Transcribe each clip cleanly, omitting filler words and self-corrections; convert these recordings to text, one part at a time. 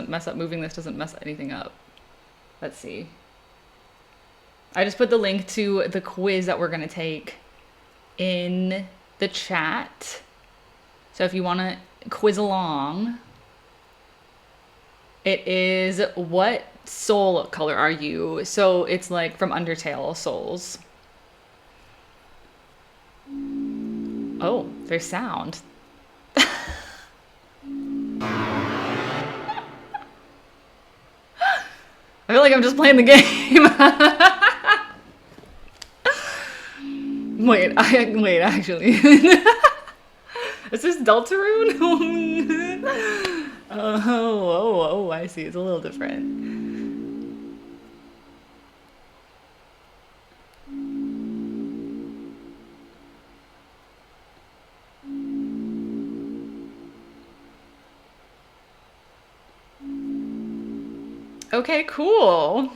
doesn't mess up. Moving this doesn't mess anything up. Let's see. I just put the link to the quiz that we're going to take in the chat. So if you want to quiz along, it is what soul color are you? So it's like from Undertale, souls. Oh, there's sound. I feel like I'm just playing the game. Wait, actually. Is this Deltarune? Oh, I see. It's a little different. Okay, cool.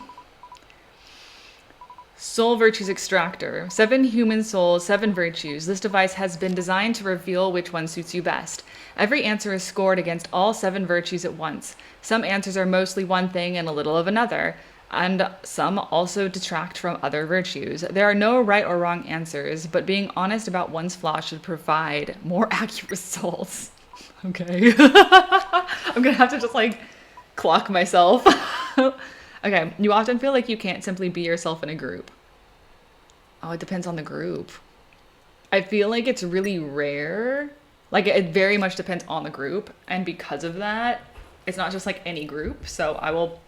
Soul Virtues Extractor. 7 human souls, 7 virtues. This device has been designed to reveal which one suits you best. Every answer is scored against all 7 virtues at once. Some answers are mostly one thing and a little of another, and some also detract from other virtues. There are no right or wrong answers, but being honest about one's flaws should provide more accurate results. Okay. I'm gonna have to just like clock myself. Okay, you often feel like you can't simply be yourself in a group. Oh, it depends on the group. I feel like it's really rare. Like it very much depends on the group, and because of that, it's not just like any group. So I will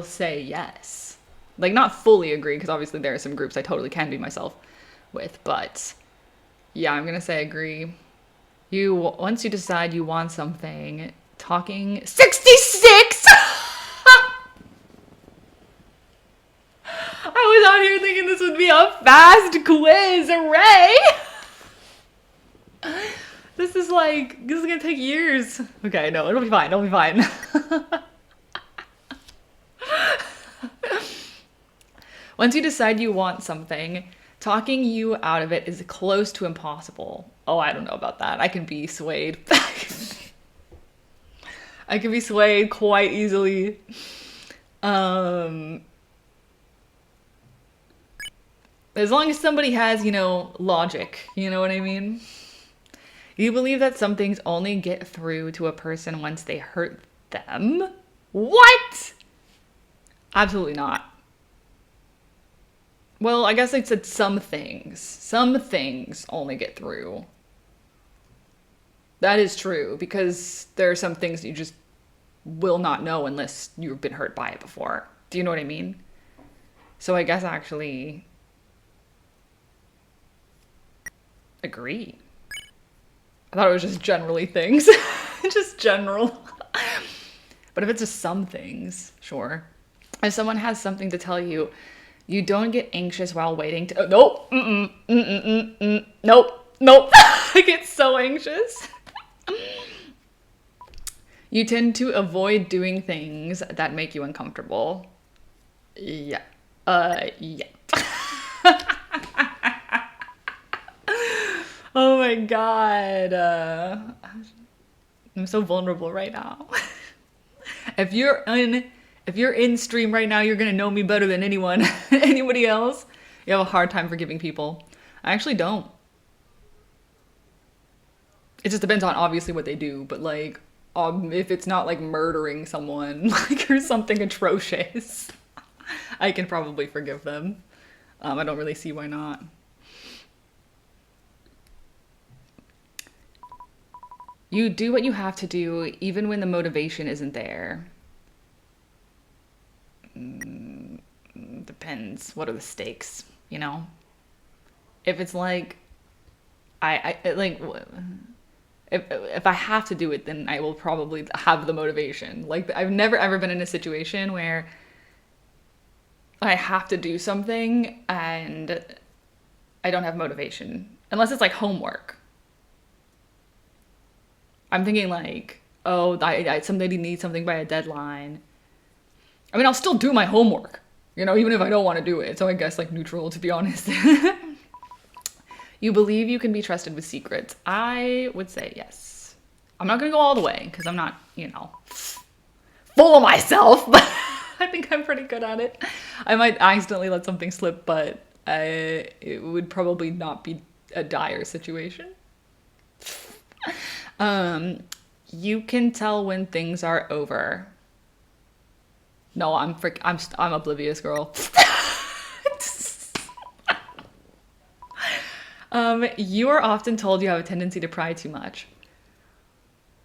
say yes. Like not fully agree, because obviously there are some groups I totally can be myself with, but yeah, I'm gonna say agree. Once you decide you want something, talking 66. I was out here thinking this would be a fast quiz array. This is gonna take years. Okay, no, it'll be fine. It'll be fine. Once you decide you want something, talking you out of it is close to impossible. Oh, I don't know about that. I can be swayed. I can be swayed quite easily. As long as somebody has, logic, you know what I mean? You believe that some things only get through to a person once they hurt them? What? Absolutely not. Well, I guess I said some things. Some things only get through. That is true, because there are some things you just will not know unless you've been hurt by it before. Do you know what I mean? So I guess actually agree. I thought it was just generally things. Just general. But if it's just some things, sure. If someone has something to tell you, you don't get anxious while waiting to... Oh, nope. Nope. I get so anxious. You tend to avoid doing things that make you uncomfortable. Yeah. Yeah. Oh my god. I'm so vulnerable right now. If you're in stream right now, you're gonna know me better than anyone. Anybody else? You have a hard time forgiving people. I actually don't. It just depends on obviously what they do, but like, if it's not like murdering someone, like, or something atrocious, I can probably forgive them. I don't really see why not. You do what you have to do, even when the motivation isn't there. Depends. What are the stakes, you know? If it's like, if I have to do it, then I will probably have the motivation. Like, I've never ever been in a situation where I have to do something and I don't have motivation. Unless it's like homework. I'm thinking like, oh, somebody needs something by a deadline. I mean, I'll still do my homework, you know, even if I don't want to do it. So I guess like neutral, to be honest. You believe you can be trusted with secrets. I would say yes. I'm not going to go all the way because I'm not, full of myself, but I think I'm pretty good at it. I might accidentally let something slip, but it would probably not be a dire situation. You can tell when things are over. No, I'm oblivious, girl. You are often told you have a tendency to pry too much.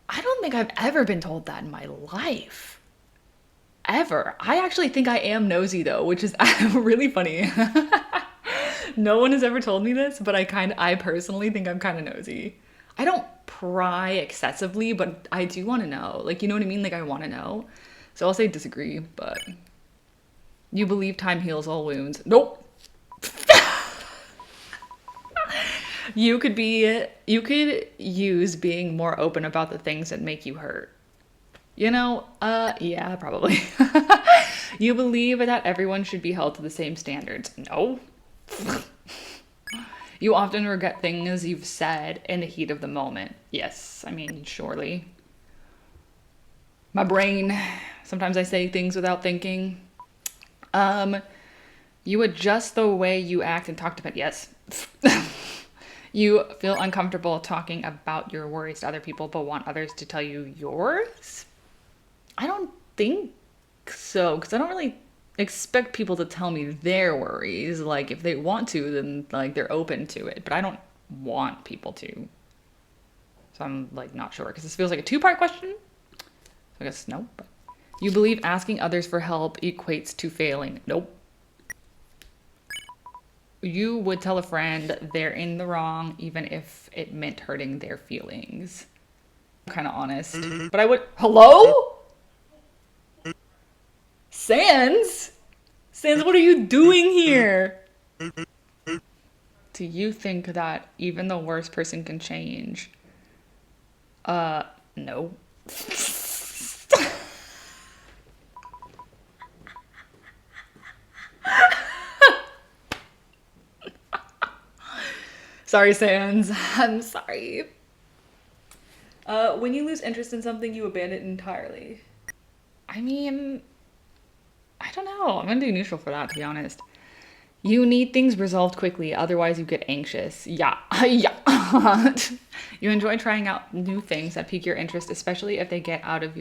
I don't think I've ever been told that in my life. Ever. I actually think I am nosy though, which is really funny. No one has ever told me this, but I personally think I'm kind of nosy. I don't pry excessively, but I do want to know. Like, you know what I mean? Like, I want to know. So I'll say disagree, but you believe time heals all wounds. Nope. You could use being more open about the things that make you hurt. You know, yeah, probably. You believe that everyone should be held to the same standards. No. You often regret things you've said in the heat of the moment. Yes, I mean, surely. My brain, sometimes I say things without thinking. You adjust the way you act and talk to people. Yes. You feel uncomfortable talking about your worries to other people, but want others to tell you yours? I don't think so, because I don't really expect people to tell me their worries. Like, if they want to, then like they're open to it, but I don't want people to. So I'm like not sure, because this feels like a two-part question. So I guess no. But you believe asking others for help equates to failing. Nope. You would tell a friend they're in the wrong, even if it meant hurting their feelings. I'm kind of honest, but I would. Hello? Sans? Sans, what are you doing here? Do you think that even the worst person can change? No. Sorry, Sans. I'm sorry. When you lose interest in something, you abandon it entirely. I mean, I don't know. I'm gonna do neutral for that, to be honest. You need things resolved quickly, otherwise you get anxious. Yeah, yeah. You enjoy trying out new things that pique your interest, especially if they get you out of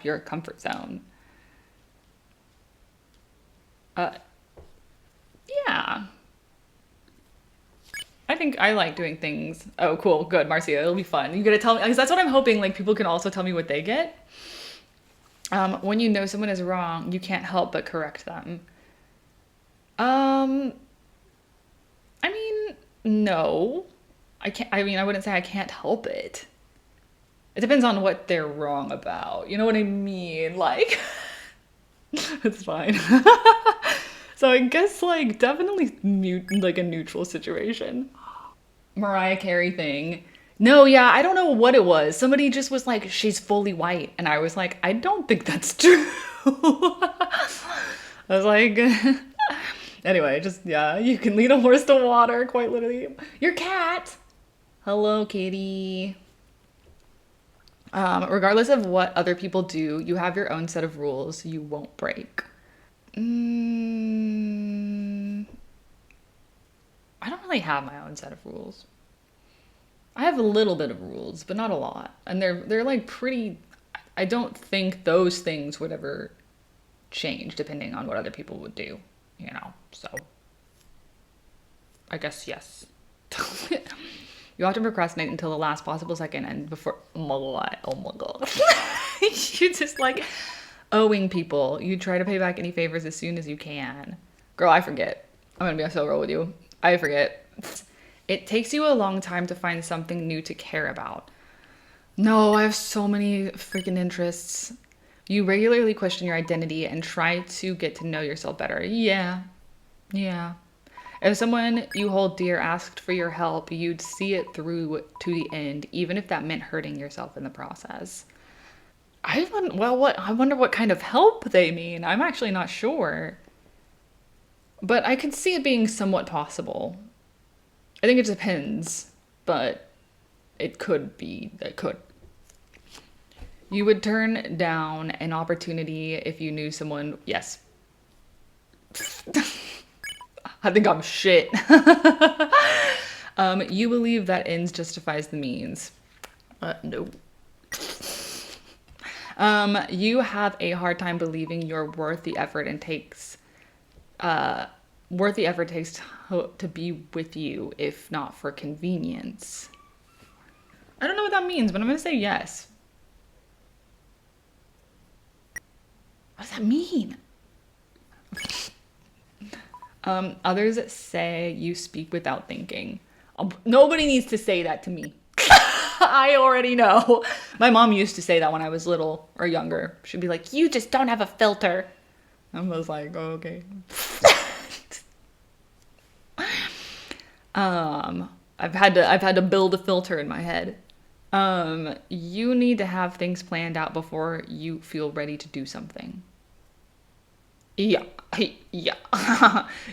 your comfort zone. Yeah. I think I like doing things. Oh, cool. Good, Marcia. It'll be fun. You gotta tell me, because that's what I'm hoping. Like, people can also tell me what they get. When you know someone is wrong, you can't help but correct them. I mean, no. I wouldn't say I can't help it. It depends on what they're wrong about. You know what I mean? Like, it's fine. So I guess, like, definitely like a neutral situation. Mariah Carey thing. No, yeah, I don't know what it was. Somebody just was like, she's fully white. And I was like, I don't think that's true. I was like, anyway, just, yeah, you can lead a horse to water, quite literally. Your cat. Hello, kitty. Regardless of what other people do, you have your own set of rules you won't break. I don't really have my own set of rules. I have a little bit of rules, but not a lot. And they're like pretty, I don't think those things would ever change depending on what other people would do, you know? So I guess yes. You often procrastinate until the last possible second and before, oh my god. You just like owing people. You try to pay back any favors as soon as you can. Girl, I forget. I'm gonna be so real with you. I forget. It takes you a long time to find something new to care about. No, I have so many freaking interests. You regularly question your identity and try to get to know yourself better. Yeah. If someone you hold dear asked for your help, you'd see it through to the end, even if that meant hurting yourself in the process. I wonder what kind of help they mean. I'm actually not sure. But I could see it being somewhat possible. I think it depends, but it could be. You would turn down an opportunity if you knew someone. Yes. I think I'm shit. You believe that ends justifies the means. No. You have a hard time believing you're worth the effort and takes to be with you, if not for convenience. I don't know what that means, but I'm gonna say yes. What does that mean? Others say you speak without thinking. Nobody needs to say that to me. I already know. My mom used to say that when I was little or younger. She'd be like, "You just don't have a filter." I was like, oh, okay. I've had to build a filter in my head. You need to have things planned out before you feel ready to do something. Yeah.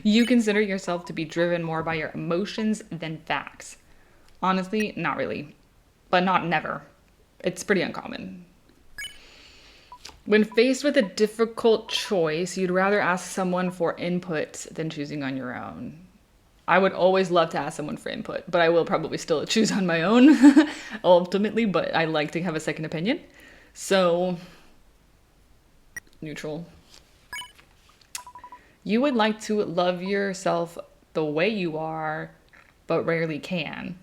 You consider yourself to be driven more by your emotions than facts. Honestly, not really. But not never. It's pretty uncommon. When faced with a difficult choice, you'd rather ask someone for input than choosing on your own. I would always love to ask someone for input, but I will probably still choose on my own ultimately, but I like to have a second opinion. So, neutral. You would like to love yourself the way you are, but rarely can.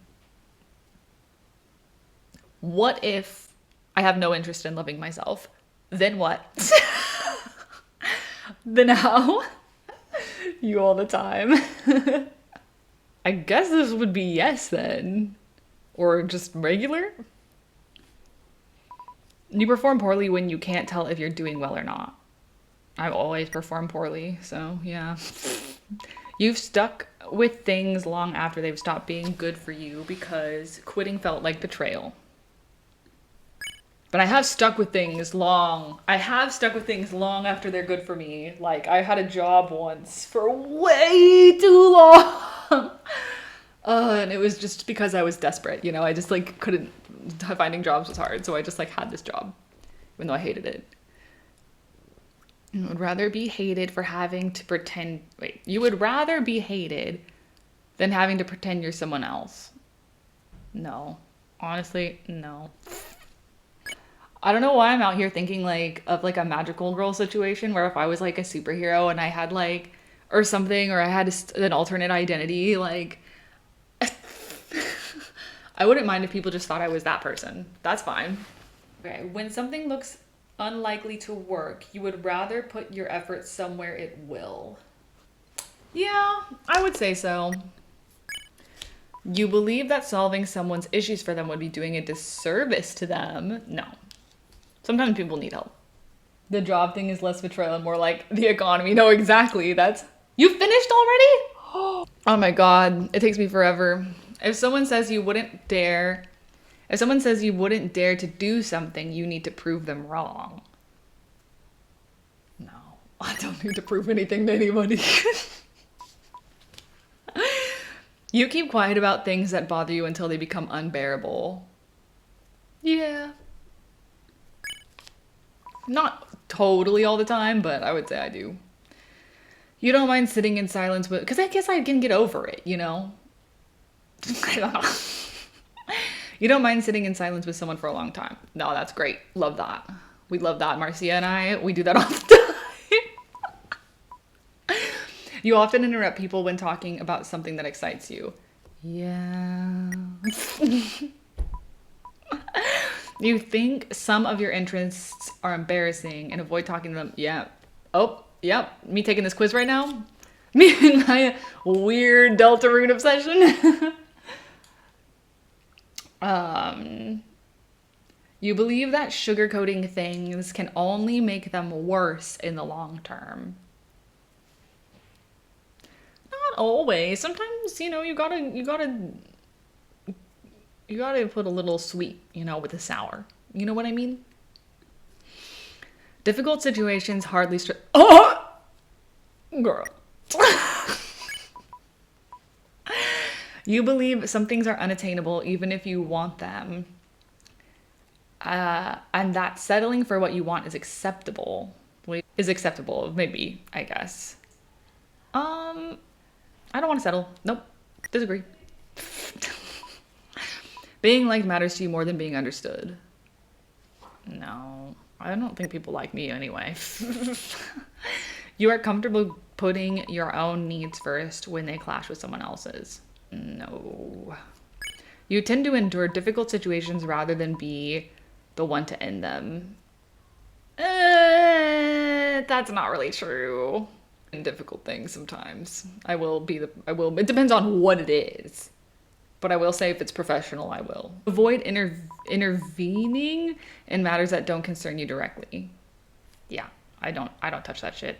What if I have no interest in loving myself? Then what? Then how? You all the time. I guess this would be yes then. Or just regular? You perform poorly when you can't tell if you're doing well or not. I always perform poorly, so yeah. You've stuck with things long after they've stopped being good for you because quitting felt like betrayal. But I have stuck with things long. After they're good for me. Like, I had a job once for way too long. And it was just because I was desperate, you know? I just, like, couldn't... Finding jobs was hard, so I just, like, had this job. Even though I hated it. You would rather be hated for having to pretend... Wait. You would rather be hated than having to pretend you're someone else. No. Honestly, no. I don't know why I'm out here thinking like of like a magical girl situation where if I was like a superhero and I had like or something or I had an alternate identity, like I wouldn't mind if people just thought I was that person. That's fine. Okay, when something looks unlikely to work, you would rather put your effort somewhere it will. Yeah, I would say so. You believe that solving someone's issues for them would be doing a disservice to them. No. Sometimes people need help. The job thing is less betrayal and more like the economy. No, exactly. That's... You finished already? Oh my God. It takes me forever. If someone says you wouldn't dare to do something, you need to prove them wrong. No, I don't need to prove anything to anybody. You keep quiet about things that bother you until they become unbearable. Yeah. Not totally all the time, but I would say I do. You don't mind sitting in silence with... Because I guess I can get over it, you know? I don't know. You don't mind sitting in silence with someone for a long time. No, that's great. Love that. We love that. Marcia and I, we do that all the time. You often interrupt people when talking about something that excites you. Yeah. You think some of your interests are embarrassing and avoid talking to them. Yeah. Oh, yep. Me taking this quiz right now. Me and my weird Deltarune obsession. You believe that sugarcoating things can only make them worse in the long term. Not always. Sometimes, you know, you gotta put a little sweet, you know, with the sour. You know what I mean? Difficult situations hardly Oh! Girl. You believe some things are unattainable even if you want them. And that settling for what you want is acceptable. Is acceptable, maybe, I guess. I don't want to settle. Nope. Disagree. Being liked matters to you more than being understood. No, I don't think people like me anyway. You are comfortable putting your own needs first when they clash with someone else's. No. You tend to endure difficult situations rather than be the one to end them. That's not really true. In difficult things sometimes. It depends on what it is. But I will say if it's professional, I will. Avoid intervening in matters that don't concern you directly. Yeah, I don't touch that shit.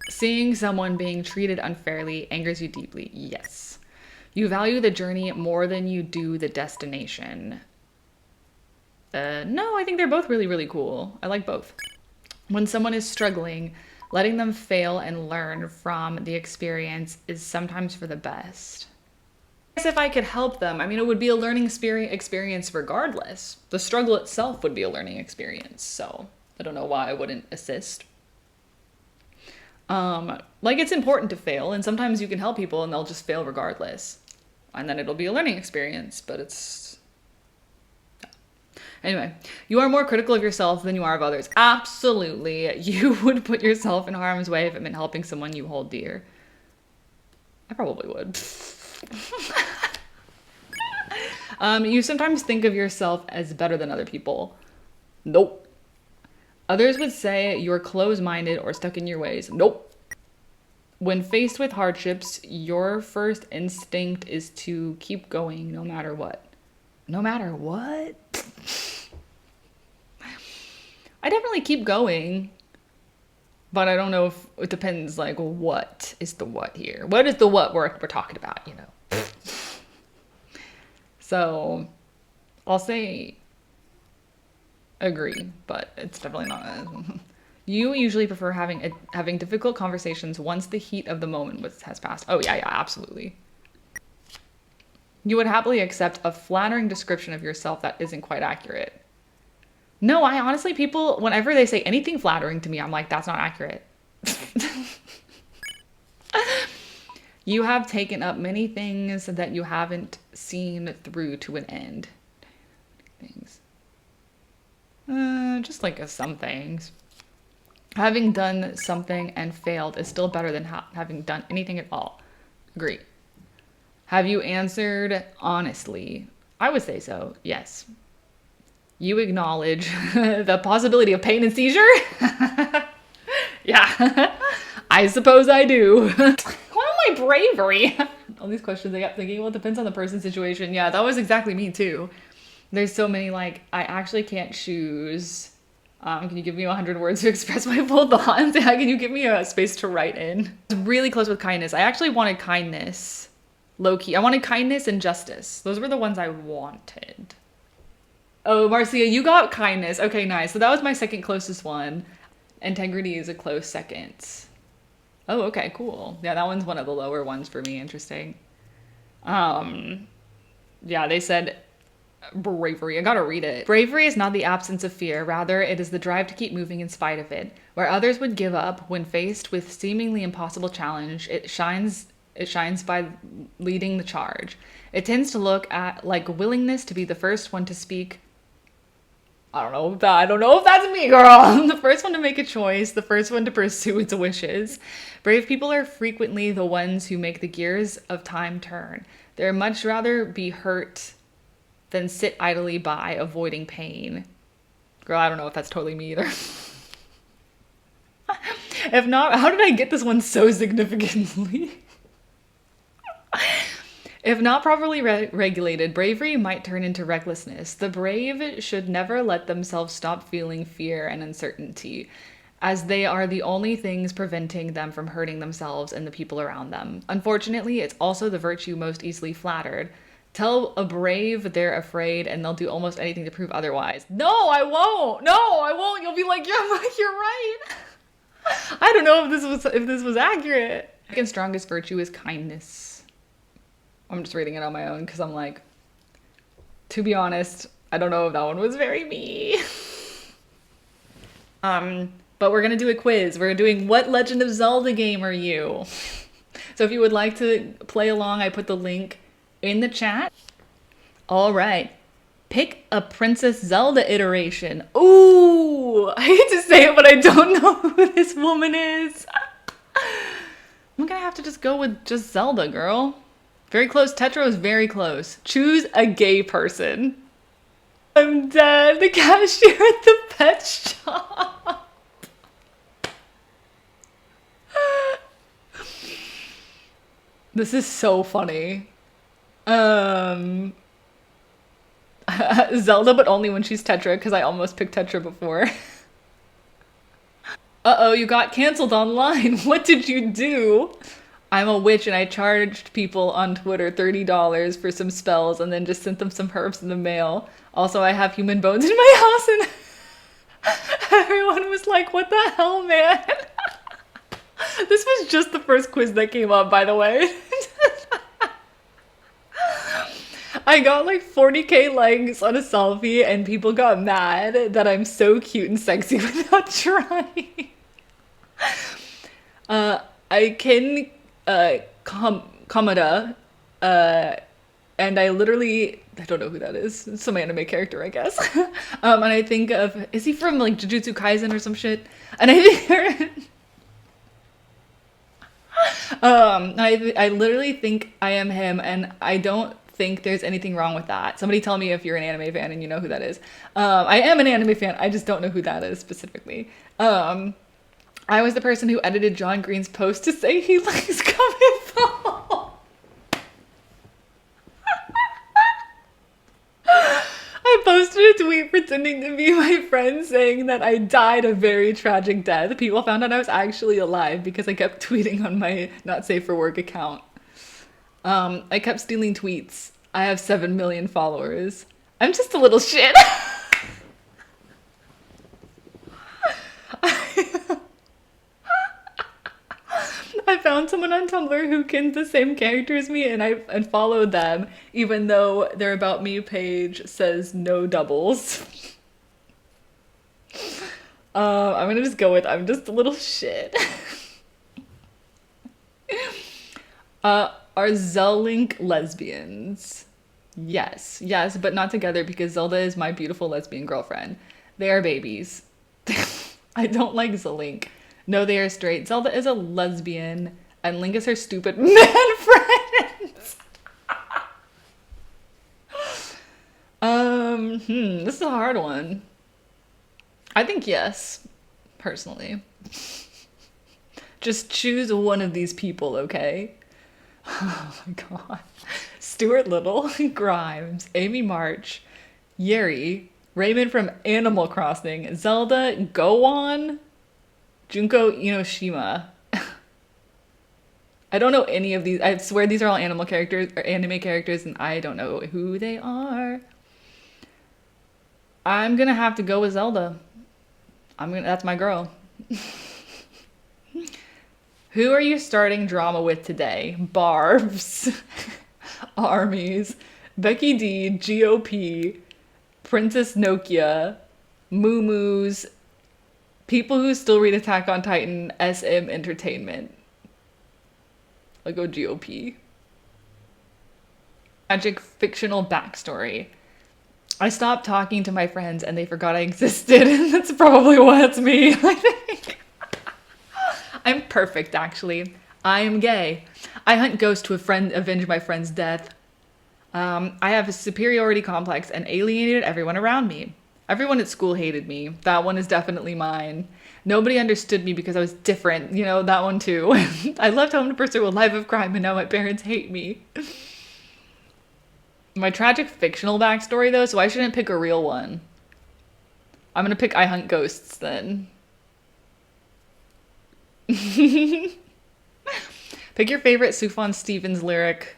Seeing someone being treated unfairly angers you deeply. Yes. You value the journey more than you do the destination. No, I think they're both really, really cool. I like both. When someone is struggling, letting them fail and learn from the experience is sometimes for the best. I guess if I could help them, I mean, it would be a learning experience regardless. The struggle itself would be a learning experience, so I don't know why I wouldn't assist. Like, it's important to fail, and sometimes you can help people and they'll just fail regardless. And then it'll be a learning experience, but it's... Anyway, you are more critical of yourself than you are of others. Absolutely. You would put yourself in harm's way if it meant helping someone you hold dear. I probably would. You sometimes think of yourself as better than other people. Nope. Others would say you're closed-minded or stuck in your ways. Nope. When faced with hardships, your first instinct is to keep going no matter what. No matter what? I definitely keep going, but I don't know if it depends, like, what is the what here? What is the what we're talking about, you know? So I'll say agree, but it's definitely not. You usually prefer having difficult conversations once the heat of the moment has passed. Oh yeah, absolutely. You would happily accept a flattering description of yourself that isn't quite accurate. No, I honestly, people, whenever they say anything flattering to me, I'm like, that's not accurate. You have taken up many things that you haven't seen through to an end. Things. Just like some things. Having done something and failed is still better than having done anything at all. Agree. Have you answered honestly? I would say so, yes. You acknowledge the possibility of pain and seizure? Yeah, I suppose I do. What am I bravery? All these questions I got thinking, well, it depends on the person's situation. Yeah, that was exactly me too. There's so many, like, I actually can't choose. Can you give me 100 words to express my full thoughts? Can you give me a space to write in? I was really close with kindness. I actually wanted kindness, low key. I wanted kindness and justice. Those were the ones I wanted. Oh, Marcia, you got kindness. Okay, nice. So that was my second closest one. Integrity is a close second. Oh, okay, cool. Yeah, that one's one of the lower ones for me. Interesting. Yeah, they said bravery. I gotta read it. Bravery is not the absence of fear. Rather, it is the drive to keep moving in spite of it. Where others would give up when faced with seemingly impossible challenge, it shines by leading the charge. It tends to look at like willingness to be the first one to speak. I don't know if that's me, girl. The first one to make a choice, the first one to pursue its wishes. Brave people are frequently the ones who make the gears of time turn. They'd much rather be hurt than sit idly by, avoiding pain. Girl, I don't know if that's totally me either. If not, how did I get this one so significantly? If not properly regulated, bravery might turn into recklessness. The brave should never let themselves stop feeling fear and uncertainty, as they are the only things preventing them from hurting themselves and the people around them. Unfortunately, it's also the virtue most easily flattered. Tell a brave they're afraid and they'll do almost anything to prove otherwise. No, I won't. No, I won't. You'll be like, yeah, you're right. I don't know if this was accurate. Second strongest virtue is kindness. I'm just reading it on my own because I'm like, to be honest, I don't know if that one was very me. But we're gonna do a quiz. We're doing what Legend of Zelda game are you? So if you would like to play along, I put the link in the chat. All right. Pick a Princess Zelda iteration. Ooh, I hate to say it, but I don't know who this woman is. I'm gonna have to just go with just Zelda, girl. Very close. Tetra is very close. Choose a gay person. I'm dead. The cashier at the pet shop. This is so funny. Zelda, but only when she's Tetra, because I almost picked Tetra before. Uh-oh, you got canceled online. What did you do? I'm a witch and I charged people on Twitter $30 for some spells and then just sent them some herbs in the mail. Also, I have human bones in my house and everyone was like, what the hell, man? This was just the first quiz that came up, by the way. I got like 40K likes on a selfie and people got mad that I'm so cute and sexy without trying. I can Kamada, and I don't know who that is. It's some anime character, I guess. And I think of, is he from like Jujutsu Kaisen or some shit? And I think I literally think I am him, and I don't think there's anything wrong with that. Somebody tell me if you're an anime fan and you know who that is. I am an anime fan, I just don't know who that is specifically. I was the person who edited John Green's post to say he likes coming home. I posted a tweet pretending to be my friend saying that I died a very tragic death. People found out I was actually alive because I kept tweeting on my not safe for work account. I kept stealing tweets. I have 7 million followers. I'm just a little shit. I found someone on Tumblr who can the same character as me and I followed them even though their About Me page says no doubles. I'm gonna just go with I'm just a little shit. Are Zellink lesbians? Yes, but not together because Zelda is my beautiful lesbian girlfriend. They are babies. I don't like Zellink. No, they are straight. Zelda is a lesbian, and Link is her stupid man friends. This is a hard one. I think yes, personally. Just choose one of these people, okay? Oh my god. Stuart Little, Grimes, Amy March, Yeri, Raymond from Animal Crossing, Zelda, Gowan, Junko Inoshima. I don't know any of these. I swear these are all animal characters or anime characters and I don't know who they are. I'm gonna have to go with Zelda. That's my girl. Who are you starting drama with today? Barbs, Armies, Becky D, GOP, Princess Nokia, Moo Moos, people who still read Attack on Titan, SM Entertainment. I'll go GOP. Tragic fictional backstory. I stopped talking to my friends and they forgot I existed. And that's probably what's me, I think. I'm perfect, actually. I am gay. I hunt ghosts to avenge my friend's death. I have a superiority complex and alienated everyone around me. Everyone at school hated me. That one is definitely mine. Nobody understood me because I was different. You know, that one too. I left home to pursue a life of crime and now my parents hate me. My tragic fictional backstory though, so I shouldn't pick a real one. I'm gonna pick I hunt ghosts then. Pick your favorite Sufjan Stevens lyric.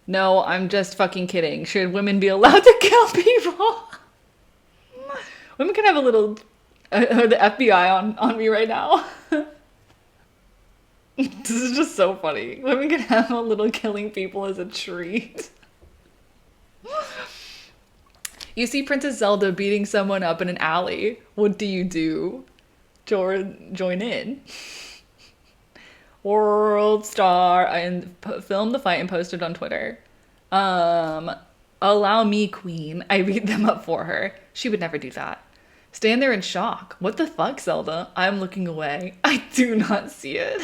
No, I'm just fucking kidding. Should women be allowed to kill people? Women can have a little the FBI on me right now. This is just so funny. Women can have a little killing people as a treat. You see Princess Zelda beating someone up in an alley. What do you do? Join in. World star and film the fight and post it on Twitter. Allow me, queen. I beat them up for her. She would never do that. Stand there in shock. What the fuck, Zelda? I'm looking away. I do not see it.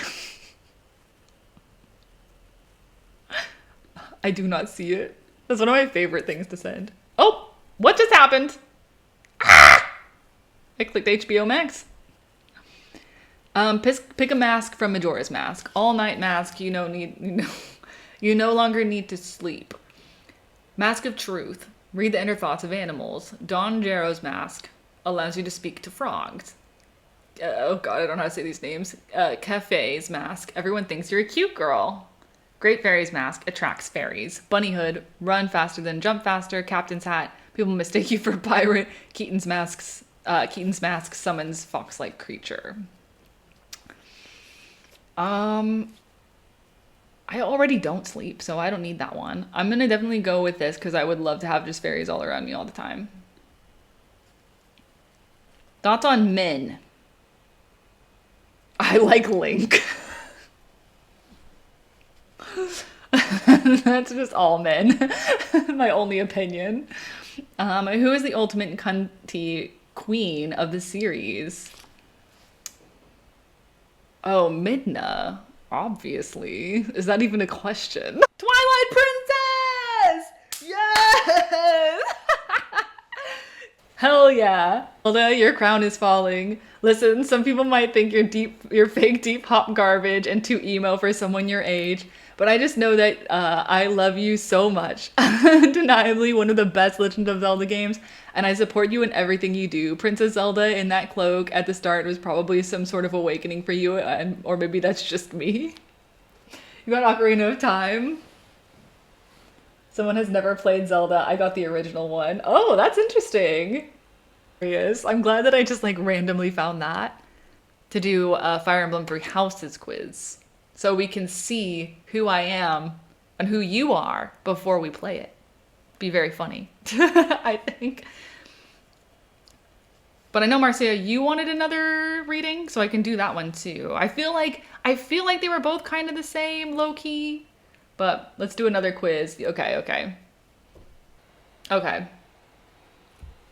I do not see it. That's one of my favorite things to send. Oh, what just happened? Ah! I clicked HBO Max. Pick a mask from Majora's Mask. All night mask. You no longer need to sleep. Mask of Truth. Read the inner thoughts of animals. Don Jarrow's mask allows you to speak to frogs. Oh god, I don't know how to say these names. Cafe's mask. Everyone thinks you're a cute girl. Great Fairy's mask attracts fairies. Bunny hood. Run faster than jump faster. Captain's hat. People mistake you for a pirate. Keaton's mask summons fox-like creature. I already don't sleep, so I don't need that one. I'm gonna definitely go with this because I would love to have just fairies all around me all the time. Thoughts on men? I like Link. That's just all men. My only opinion. Who is the ultimate cunty queen of the series? Oh, Midna. Obviously. Is that even a question? Twilight Princess! Yes! Hell yeah. Zelda, your crown is falling. Listen, some people might think you're fake deep hop garbage and too emo for someone your age, but I just know that I love you so much. Undeniably one of the best Legend of Zelda games, and I support you in everything you do. Princess Zelda in that cloak at the start was probably some sort of awakening for you, or maybe that's just me. You got Ocarina of Time. Someone has never played Zelda. I got the original one. Oh, that's interesting. I'm glad that I just like randomly found that to do a Fire Emblem 3 Houses quiz. So we can see who I am and who you are before we play it. Be very funny, I think. But I know, Marcia, you wanted another reading, so I can do that one too. I feel like they were both kind of the same, low-key. But let's do another quiz. Okay.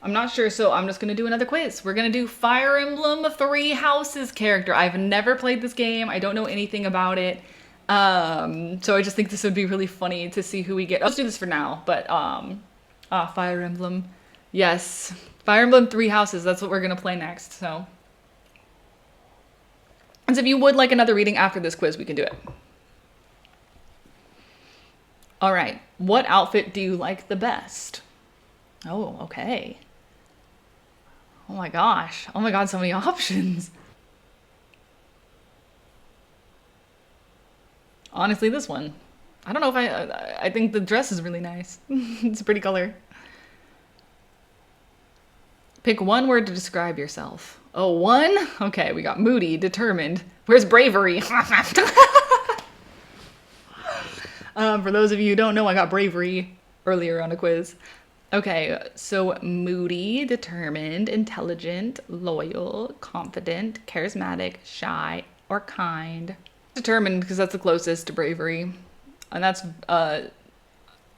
I'm not sure, so I'm just gonna do another quiz. We're gonna do Fire Emblem 3 Houses character. I've never played this game. I don't know anything about it. So I just think this would be really funny to see who we get. Let's do this for now, but Fire Emblem. Yes, Fire Emblem 3 Houses. That's what we're gonna play next, so. And so if you would like another reading after this quiz, we can do it. All right, what outfit do you like the best? Oh, okay. Oh my gosh. Oh my god, so many options. Honestly, this one. I don't know if I think the dress is really nice. It's a pretty color. Pick one word to describe yourself. Oh, one? Okay, we got moody, determined. Where's bravery? For those of you who don't know, I got bravery earlier on a quiz. Okay, so moody, determined, intelligent, loyal, confident, charismatic, shy, or kind. Determined because that's the closest to bravery. And that's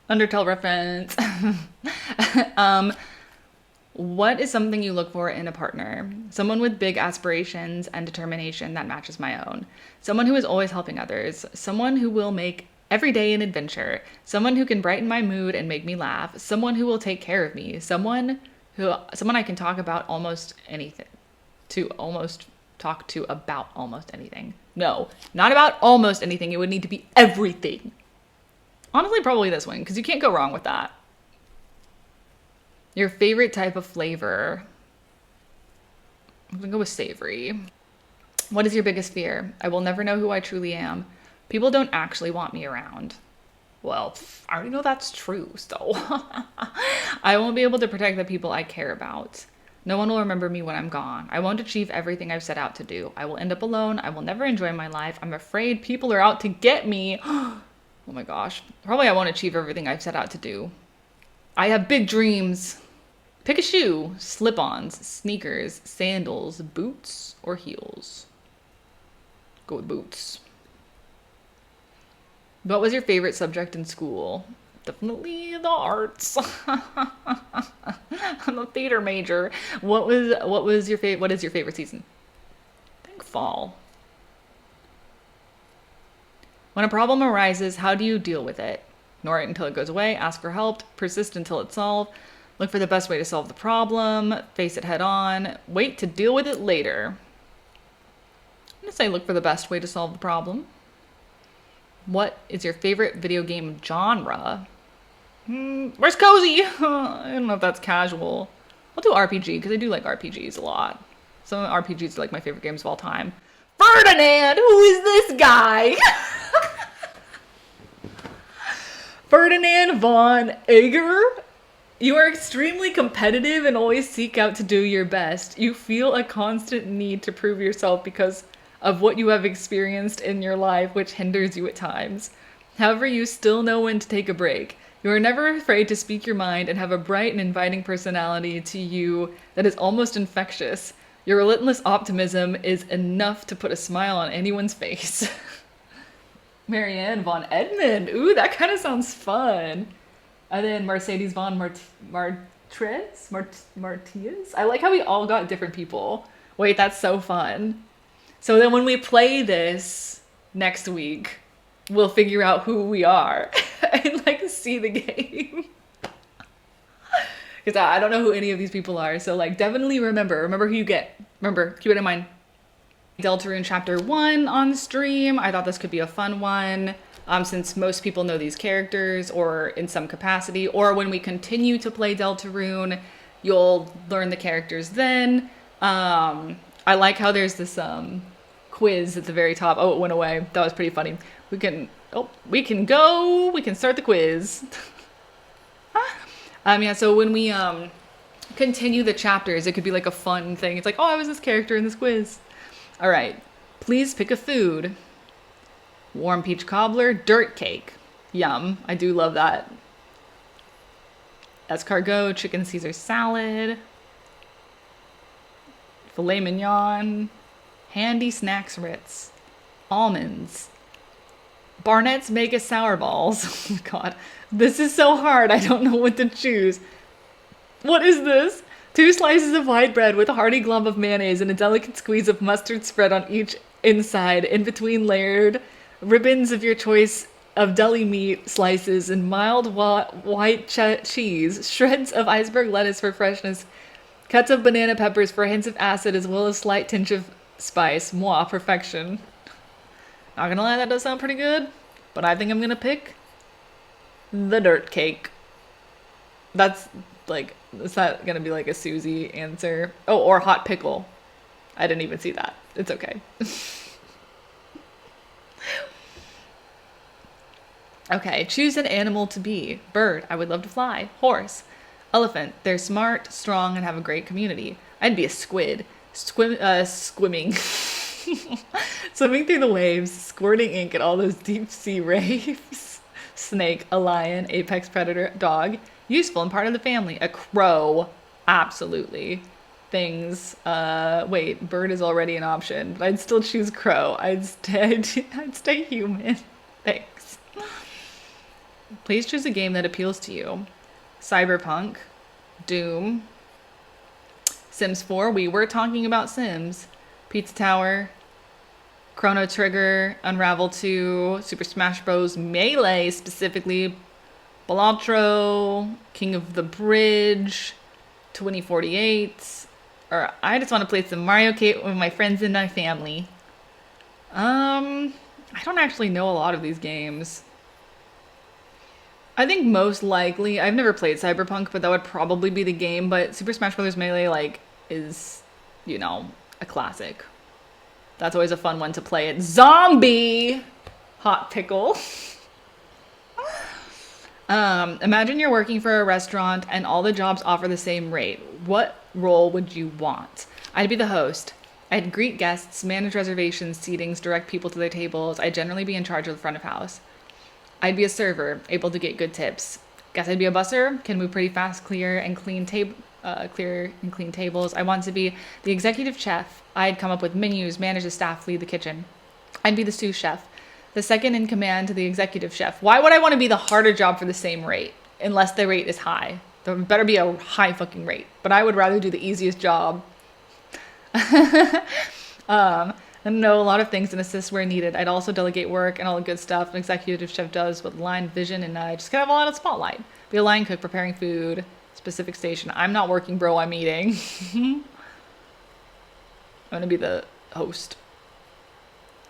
Undertale reference. What is something you look for in a partner? Someone with big aspirations and determination that matches my own. Someone who is always helping others. Someone who will make every day an adventure. Someone who can brighten my mood and make me laugh. Someone who will take care of me. Someone I can talk about almost anything. Talk to about almost anything. No, not about almost anything. It would need to be everything. Honestly, probably this one, because you can't go wrong with that. Your favorite type of flavor? I'm gonna go with savory. What is your biggest fear? I will never know who I truly am. People don't actually want me around. Well, I already know that's true, so. I won't be able to protect the people I care about. No one will remember me when I'm gone. I won't achieve everything I've set out to do. I will end up alone. I will never enjoy my life. I'm afraid people are out to get me. Oh my gosh. Probably I won't achieve everything I've set out to do. I have big dreams. Pick a shoe. Slip-ons, sneakers, sandals, boots, or heels. Go with boots. What was your favorite subject in school? Definitely the arts. I'm a theater major. What is your favorite season? I think fall. When a problem arises, how do you deal with it? Ignore it until it goes away, ask for help, persist until it's solved, look for the best way to solve the problem, face it head on, wait to deal with it later. I'm gonna say look for the best way to solve the problem. What is your favorite video game genre? Where's Cozy? I don't know if that's casual. I'll do RPG because I do like RPGs a lot. Some RPGs are like my favorite games of all time. Ferdinand, who is this guy? Ferdinand von Egger. You are extremely competitive and always seek out to do your best. You feel a constant need to prove yourself because of what you have experienced in your life, which hinders you at times. However, you still know when to take a break. You are never afraid to speak your mind and have a bright and inviting personality to you that is almost infectious. Your relentless optimism is enough to put a smile on anyone's face. Marianne von Edmond. Ooh, that kind of sounds fun. And then Mercedes von Martiez? I like how we all got different people. Wait, that's so fun. So then when we play this next week, we'll figure out who we are and like see the game. Because I don't know who any of these people are. So like definitely remember who you get. Remember, keep it in mind. Deltarune Chapter 1 on stream. I thought this could be a fun one. Since most people know these characters or in some capacity, or when we continue to play Deltarune, you'll learn the characters then. I like how there's this quiz at the very top. Oh, it went away. That was pretty funny. We can start the quiz. Yeah, so when we continue the chapters, it could be like a fun thing. It's like, oh, I was this character in this quiz. All right, please pick a food. Warm peach cobbler, dirt cake. Yum, I do love that. Escargot, chicken Caesar salad. Filet mignon. Handy snacks Ritz. Almonds. Barnett's Mega Sour Balls. Oh my god, this is so hard. I don't know what to choose. What is this? 2 slices of white bread with a hearty glop of mayonnaise and a delicate squeeze of mustard spread on each inside. In between layered ribbons of your choice of deli meat slices and mild white cheese. Shreds of iceberg lettuce for freshness. Cuts of banana peppers for hints of acid as well as slight tinge of spice. Moi, perfection. Not gonna lie, that does sound pretty good. But I think I'm gonna pick the dirt cake. That's like, is that gonna be like a Susie answer? Oh, or hot pickle. I didn't even see that. It's okay. Okay, choose an animal to be. Bird, I would love to fly. Horse. Elephant, they're smart, strong, and have a great community. I'd be a squid. Swimming. Swimming through the waves, squirting ink at all those deep sea waves. Snake, a lion, apex predator, dog. Useful and part of the family. A crow, absolutely. Things, wait, bird is already an option, but I'd still choose crow. I'd stay human. Thanks. Please choose a game that appeals to you. Cyberpunk, Doom, Sims 4. We were talking about Sims. Pizza Tower, Chrono Trigger, Unravel 2, Super Smash Bros. Melee specifically, Balatro, King of the Bridge, 2048. Or I just want to play some Mario Kart with my friends and my family. I don't actually know a lot of these games. I think most likely, I've never played Cyberpunk, but that would probably be the game. But Super Smash Bros. Melee, like, is, you know, a classic. That's always a fun one to play. It. Zombie! Hot pickle. Imagine you're working for a restaurant and all the jobs offer the same rate. What role would you want? I'd be the host. I'd greet guests, manage reservations, seatings, direct people to their tables. I'd generally be in charge of the front of house. I'd be a server, able to get good tips. Guess I'd be a busser, can move pretty fast, clear, and clean clear and clean tables. I want to be the executive chef. I'd come up with menus, manage the staff, lead the kitchen. I'd be the sous chef, the second in command to the executive chef. Why would I want to be the harder job for the same rate? Unless the rate is high. There better be a high fucking rate. But I would rather do the easiest job. And know a lot of things and assist where needed. I'd also delegate work and all the good stuff an executive chef does with line, vision, and just kind of a lot of spotlight. Be a line cook, preparing food, specific station. I'm not working, bro. I'm eating. I'm going to be the host.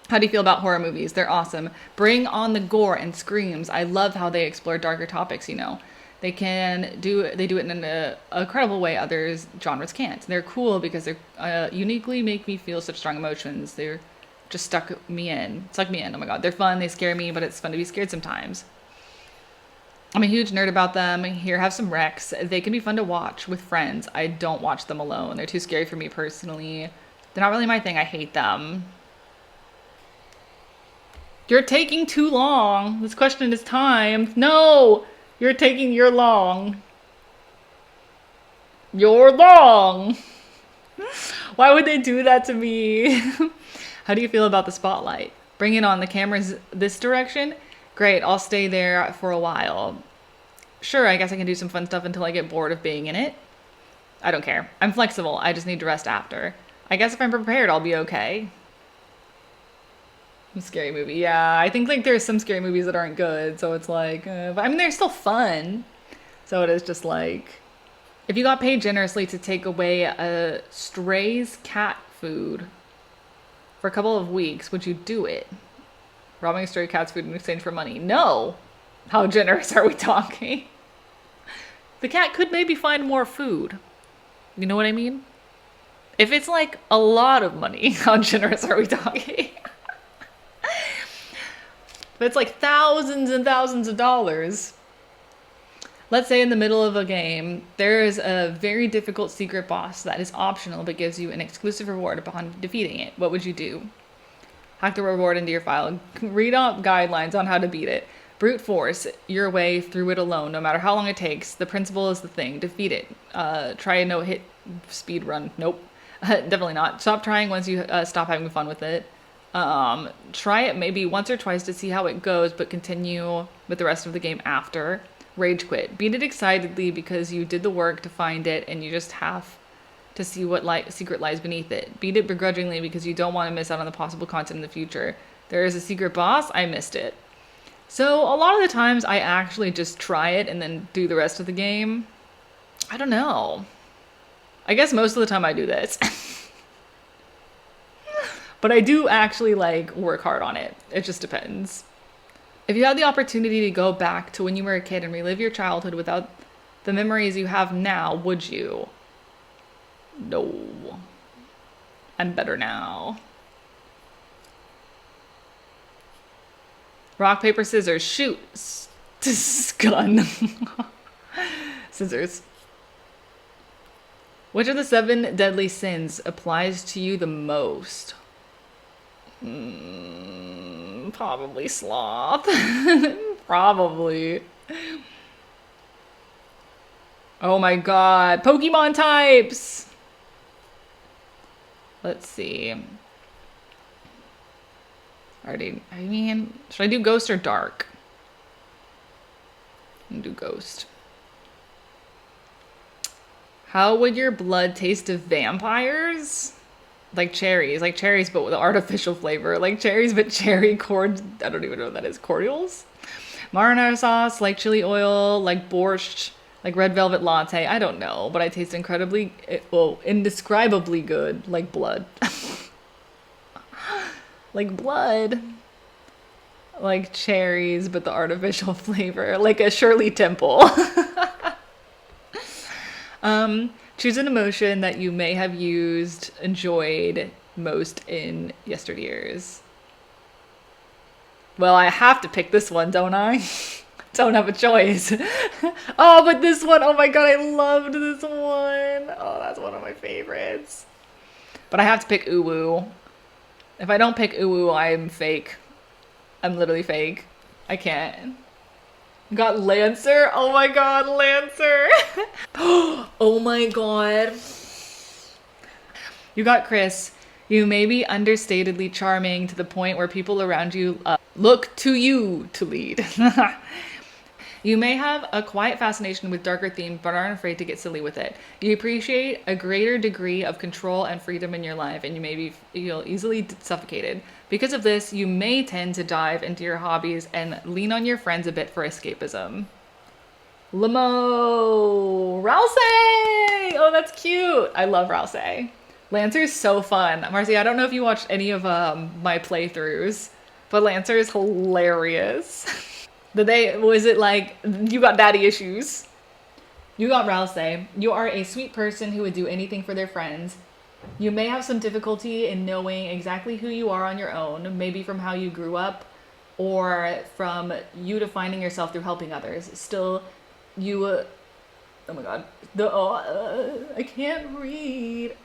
How do you feel about horror movies? They're awesome. Bring on the gore and screams. I love how they explore darker topics, you know. They do it in an incredible way others genres can't. They're cool because they uniquely make me feel such strong emotions. They're just suck me in. Oh my god, they're fun. They scare me, but it's fun to be scared sometimes. I'm a huge nerd about them. Here, have some recs. They can be fun to watch with friends. I don't watch them alone. They're too scary for me personally. They're not really my thing. I hate them. You're taking too long. This question is timed. No! You're taking your long. You're long. Why would they do that to me? How do you feel about the spotlight? Bring it on. The camera's this direction? Great, I'll stay there for a while. Sure, I guess I can do some fun stuff until I get bored of being in it. I don't care. I'm flexible. I just need to rest after. I guess if I'm prepared, I'll be okay. Scary movie. Yeah, I think like there's some scary movies that aren't good, so it's like, but I mean, they're still fun. So it is just like, if you got paid generously to take away a stray's cat food for a couple of weeks, would you do it? Robbing a stray cat's food in exchange for money? No. How generous are we talking? The cat could maybe find more food. You know what I mean? If it's like a lot of money, how generous are we talking? But it's like thousands and thousands of dollars. Let's say in the middle of a game, there is a very difficult secret boss that is optional but gives you an exclusive reward upon defeating it. What would you do? Hack the reward into your file. Read up guidelines on how to beat it. Brute force your way through it alone, no matter how long it takes. The principle is the thing. Defeat it. Try a no-hit speed run. Nope. Definitely not. Stop trying once you stop having fun with it. Try it maybe once or twice to see how it goes, but continue with the rest of the game after. Rage quit. Beat it excitedly because you did the work to find it and you just have to see what secret lies beneath it. Beat it begrudgingly because you don't want to miss out on the possible content in the future. There is a secret boss. I missed it. So a lot of the times I actually just try it and then do the rest of the game. I don't know. I guess most of the time I do this. But I do actually like work hard on it. It just depends. If you had the opportunity to go back to when you were a kid and relive your childhood without the memories you have now, would you? No. I'm better now. Rock, paper, scissors. Shoot. Gun. Scissors. Which of the 7 deadly sins applies to you the most? Probably sloth. Probably. Oh my god. Pokemon types! Let's see. Should I do ghost or dark? I'm gonna do ghost. How would your blood taste of vampires? Like cherries but with artificial flavor. Like cherries but cherry cord. I don't even know what that is. Cordials? Marinara sauce, like chili oil, like borscht, like red velvet latte. I don't know, but I taste indescribably good. Like blood. Like blood. Like cherries but the artificial flavor. Like a Shirley Temple. Choose an emotion that you may have enjoyed most in yesteryears. Well, I have to pick this one, don't I? Don't have a choice. Oh, but this one, oh my god, I loved this one. Oh, that's one of my favorites. But I have to pick Uwu. If I don't pick Uwu, I'm fake. I'm literally fake. I can't. You got Lancer. Oh my god, Lancer. Oh my god. You got Chris. You may be understatedly charming to the point where people around you look to you to lead. You may have a quiet fascination with darker themes, but aren't afraid to get silly with it. You appreciate a greater degree of control and freedom in your life, and you may feel easily suffocated. Because of this, you may tend to dive into your hobbies and lean on your friends a bit for escapism. Limo! Rousey! Oh, that's cute. I love Rousey. Lancer is so fun. Marcy, I don't know if you watched any of my playthroughs, but Lancer is hilarious. Was it like, you got daddy issues? You got Rousey. You are a sweet person who would do anything for their friends. You may have some difficulty in knowing exactly who you are on your own, maybe from how you grew up, or from you defining yourself through helping others. Still, you, oh my god, I can't read.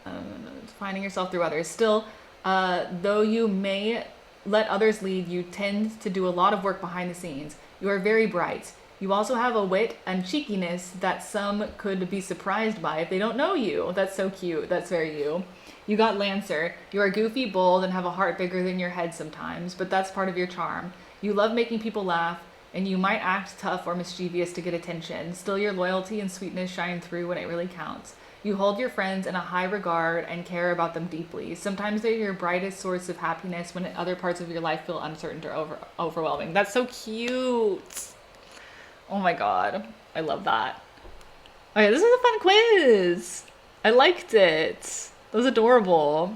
Defining yourself through others. Still, though you may let others lead, you tend to do a lot of work behind the scenes. You are very bright. You also have a wit and cheekiness that some could be surprised by if they don't know you. That's so cute. That's very you. You got Lancer. You are goofy, bold, and have a heart bigger than your head sometimes, but that's part of your charm. You love making people laugh, and you might act tough or mischievous to get attention. Still, your loyalty and sweetness shine through when it really counts. You hold your friends in a high regard and care about them deeply. Sometimes they're your brightest source of happiness when other parts of your life feel uncertain or overwhelming. That's so cute. Oh my god. I love that. Okay, this is a fun quiz. I liked it. That was adorable.